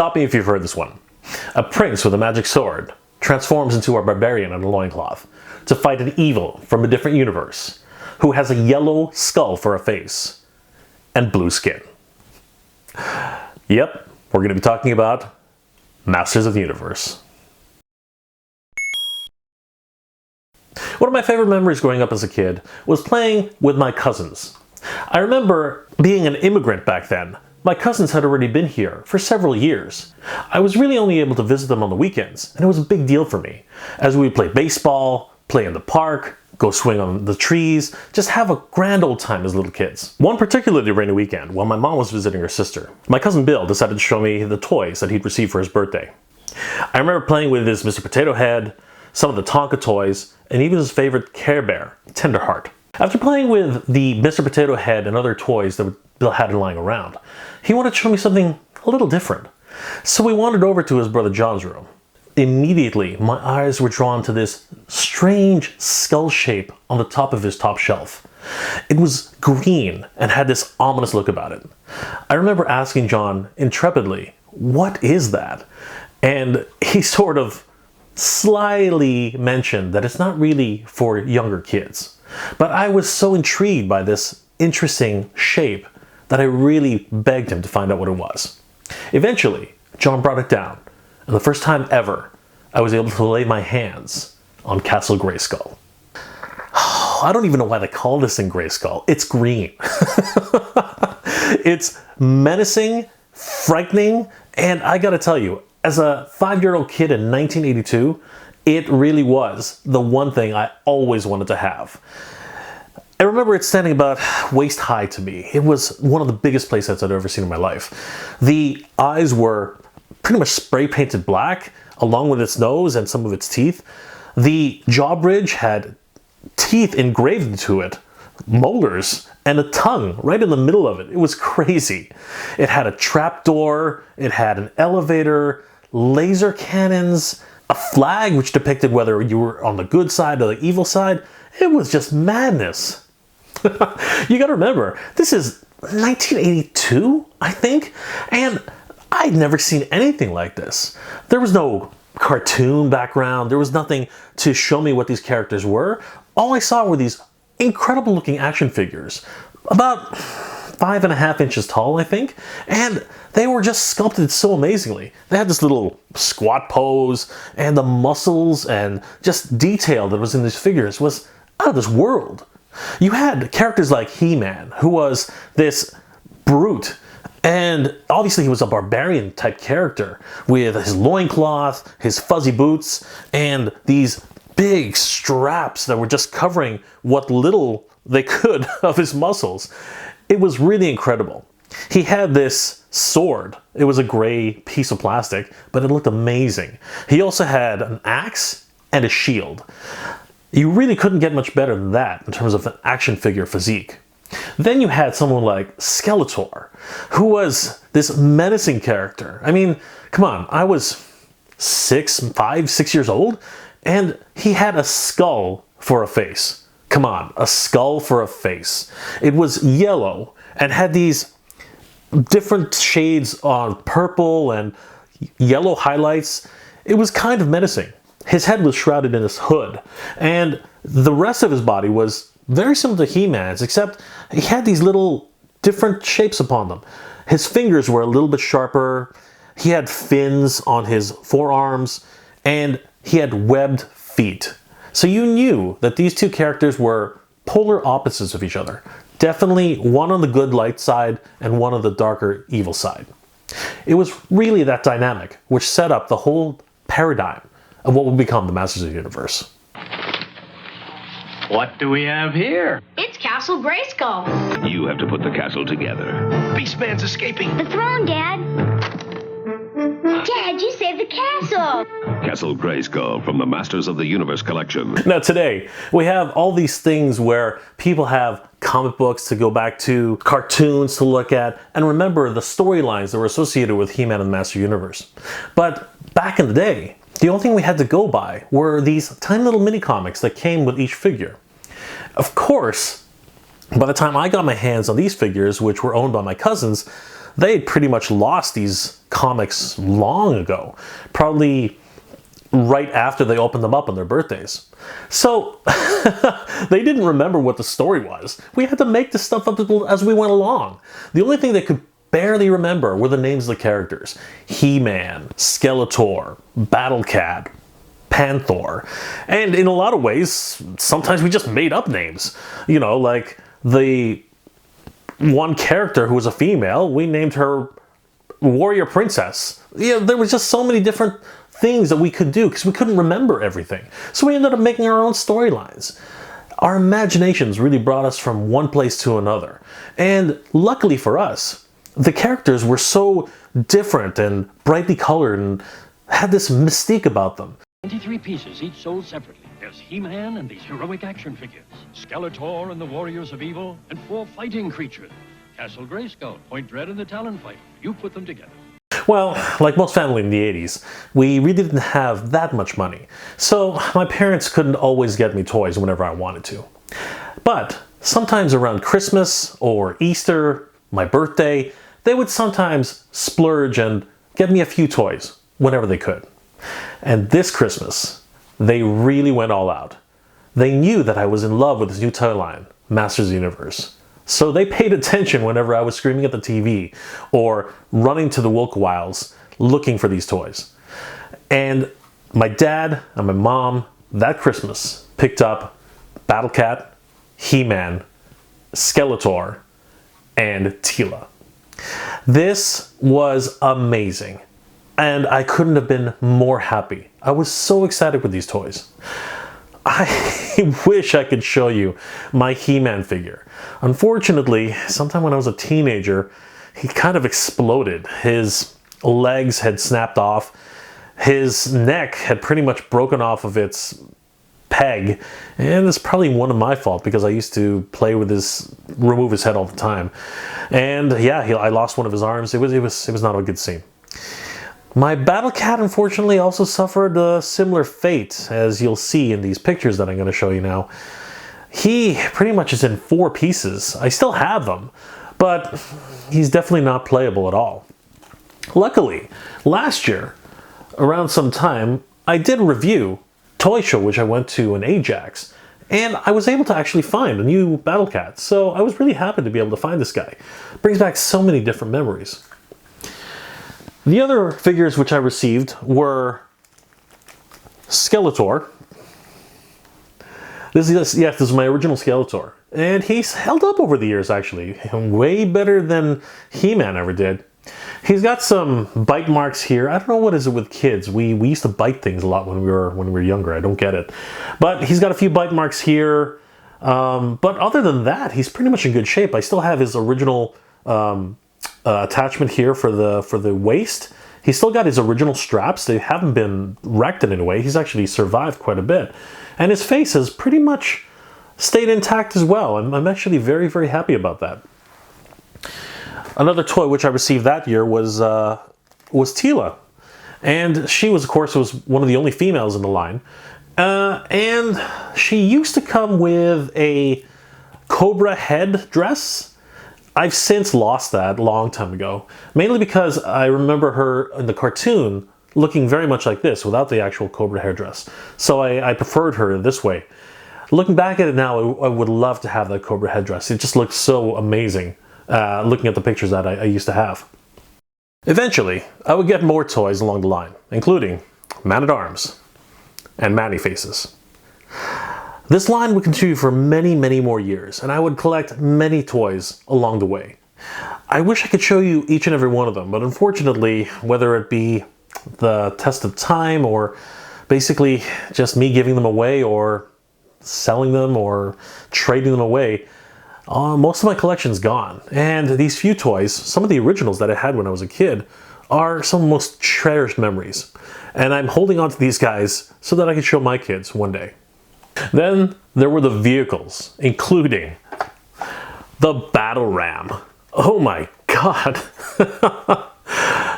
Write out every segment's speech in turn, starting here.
Stop me if you've heard this one. A prince with a magic sword transforms into a barbarian in a loincloth to fight an evil from a different universe who has a yellow skull for a face and blue skin. Yep, we're going to be talking about Masters of the Universe. One of my favorite memories growing up as a kid was playing with my cousins. I remember being an immigrant back then. My cousins had already been here for several years. I was really only able to visit them on the weekends, and it was a big deal for me, as we would play baseball, play in the park, go swing on the trees, just have a grand old time as little kids. One particularly rainy weekend, while my mom was visiting her sister, my cousin Bill decided to show me the toys that he'd received for his birthday. I remember playing with his Mr. Potato Head, some of the Tonka toys, and even his favorite Care Bear, Tenderheart. After playing with the Mr. Potato Head and other toys that Bill had lying around, he wanted to show me something a little different. So we wandered over to his brother John's room. Immediately, my eyes were drawn to this strange skull shape on the top of his top shelf. It was green and had this ominous look about it. I remember asking John intrepidly, "What is that?" And he sort of slyly mentioned that it's not really for younger kids. But I was so intrigued by this interesting shape that I really begged him to find out what it was. Eventually, John brought it down, and the first time ever, I was able to lay my hands on Castle Grayskull. I don't even know why they call this thing Grayskull. It's green. It's menacing, frightening, and I gotta tell you, as a 5-year-old kid in 1982, it really was the one thing I always wanted to have. I remember it standing about waist high to me. It was one of the biggest playsets I'd ever seen in my life. The eyes were pretty much spray painted black, along with its nose and some of its teeth. The jaw bridge had teeth engraved into it, molars, and a tongue right in the middle of it. It was crazy. It had a trapdoor, it had an elevator, laser cannons, a flag which depicted whether you were on the good side or the evil side. It was just madness. You gotta remember, this is 1982, I think, and I'd never seen anything like this. There was no cartoon background, there was nothing to show me what these characters were. All I saw were these incredible looking action figures, about 5.5 inches tall, I think, and they were just sculpted so amazingly. They had this little squat pose, and the muscles and just detail that was in these figures was out of this world. You had characters like He-Man, who was this brute, and obviously he was a barbarian type character with his loincloth, his fuzzy boots, and these big straps that were just covering what little they could of his muscles. It was really incredible. He had this sword. It was a gray piece of plastic, but it looked amazing. He also had an axe and a shield. You really couldn't get much better than that in terms of an action figure physique. Then you had someone like Skelletor, who was this menacing character. I mean, come on, I was 5, 6 years old, and he had a skull for a face. Come on, a skull for a face. It was yellow and had these different shades on purple and yellow highlights. It was kind of menacing. His head was shrouded in this hood, and the rest of his body was very similar to He-Man's, except he had these little different shapes upon them. His fingers were a little bit sharper, he had fins on his forearms, and he had webbed feet. So you knew that these two characters were polar opposites of each other. Definitely one on the good light side and one on the darker evil side. It was really that dynamic which set up the whole paradigm of what would become the Masters of the Universe. What do we have here? It's Castle Grayskull. You have to put the castle together. Beastman's escaping. The throne, Dad. Dad, you saved the castle. Castle Grayskull from the Masters of the Universe collection. Now today, we have all these things where people have comic books to go back to, cartoons to look at, and remember the storylines that were associated with He-Man and the Master Universe. But back in the day, the only thing we had to go by were these tiny little mini comics that came with each figure. Of course, by the time I got my hands on these figures, which were owned by my cousins, they pretty much lost these comics long ago, probably right after they opened them up on their birthdays. So they didn't remember what the story was. We had to make this stuff up as we went along. The only thing they could barely remember were the names of the characters. He-Man, Skelletor, Battle Cat, Panther. And in a lot of ways, sometimes we just made up names. You know, like the one character who was a female, we named her Warrior Princess. Yeah, there was just so many different things that we could do because we couldn't remember everything. So we ended up making our own storylines. Our imaginations really brought us from one place to another. And luckily for us, the characters were so different and brightly colored and had this mystique about them. 23 pieces, each sold separately. There's He-Man and these heroic action figures. Skelletor and the Warriors of Evil, and 4 fighting creatures. Castle Grayskull, Point Dread, and the Talon Fighter. You put them together. Well, like most family in the 80s, we really didn't have that much money. So my parents couldn't always get me toys whenever I wanted to. But sometimes around Christmas or Easter, my birthday, they would sometimes splurge and get me a few toys whenever they could. And this Christmas, they really went all out. They knew that I was in love with this new toy line, Masters of the Universe. So they paid attention whenever I was screaming at the TV or running to the Wilk Wilds looking for these toys. And my dad and my mom that Christmas picked up Battle Cat, He-Man, Skelletor, and Teela. This was amazing. And I couldn't have been more happy. I was so excited with these toys. I wish I could show you my He-Man figure. Unfortunately, sometime when I was a teenager, he kind of exploded. His legs had snapped off. His neck had pretty much broken off of its peg. And it's probably one of my fault because I used to play with remove his head all the time. And yeah, I lost one of his arms. It was not a good scene. My Battle Cat, unfortunately, also suffered a similar fate, as you'll see in these pictures that I'm going to show you now. He pretty much is in 4 pieces. I still have them, but he's definitely not playable at all. Luckily, last year, around some time, I did a review toy show which I went to in Ajax, and I was able to actually find a new Battle Cat, so I was really happy to be able to find this guy. It brings back so many different memories. The other figures which I received were Skelletor. This is my original Skelletor. And he's held up over the years, actually. Way better than He-Man ever did. He's got some bite marks here. I don't know what is it with kids. We used to bite things a lot when we were younger. I don't get it. But he's got a few bite marks here. But other than that, he's pretty much in good shape. I still have his original attachment here for the waist. He's still got his original straps. They haven't been wrecked in any way. He's actually survived quite a bit. And his face has pretty much stayed intact as well. I'm actually very, very happy about that. Another toy which I received that year was Teela. And she was, of course, one of the only females in the line. And she used to come with a Cobra head dress. I've since lost that a long time ago, mainly because I remember her in the cartoon looking very much like this without the actual Cobra hairdress. So I preferred her this way. Looking back at it now, I would love to have that Cobra headdress. It just looks so amazing looking at the pictures that I used to have. Eventually, I would get more toys along the line, including Man-at-Arms and Man-E-Faces. This line would continue for many, many more years, and I would collect many toys along the way. I wish I could show you each and every one of them, but unfortunately, whether it be the test of time or basically just me giving them away or selling them or trading them away, most of my collection's gone. And these few toys, some of the originals that I had when I was a kid, are some of the most cherished memories. And I'm holding on to these guys so that I can show my kids one day. Then there were the vehicles, including the Battle Ram. Oh my god.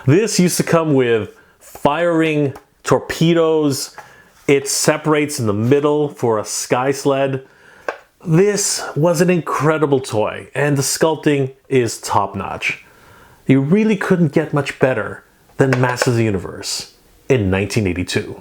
This used to come with firing torpedoes. It separates in the middle for a sky sled. This was an incredible toy, and the sculpting is top-notch. You really couldn't get much better than Masters of the Universe in 1982.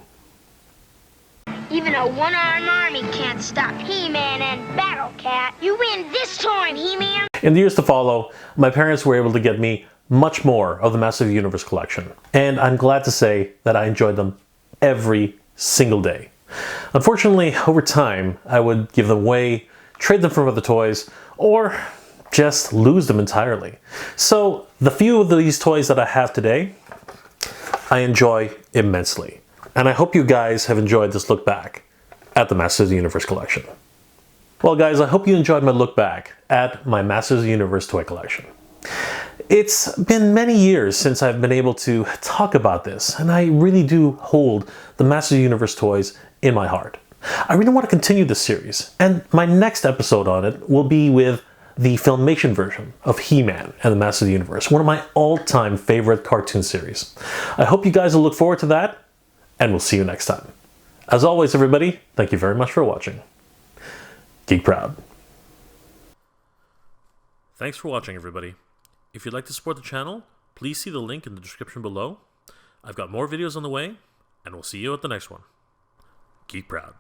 Even a one-armed army can't stop He-Man and Battle Cat. You win this time, He-Man! In the years to follow, my parents were able to get me much more of the Masters of the Universe collection, and I'm glad to say that I enjoyed them every single day. Unfortunately, over time, I would give them away, trade them for other toys, or just lose them entirely. So the few of these toys that I have today, I enjoy immensely. And I hope you guys have enjoyed this look back at the Masters of the Universe collection. Well guys, I hope you enjoyed my look back at my Masters of the Universe toy collection. It's been many years since I've been able to talk about this, and I really do hold the Masters of the Universe toys in my heart. I really want to continue this series, and my next episode on it will be with the Filmation version of He-Man and the Masters of the Universe, one of my all-time favorite cartoon series. I hope you guys will look forward to that, and we'll see you next time. As always, everybody, thank you very much for watching. Geek proud. Thanks for watching, everybody. If you'd like to support the channel, please see the link in the description below. I've got more videos on the way, and we'll see you at the next one. Geek proud.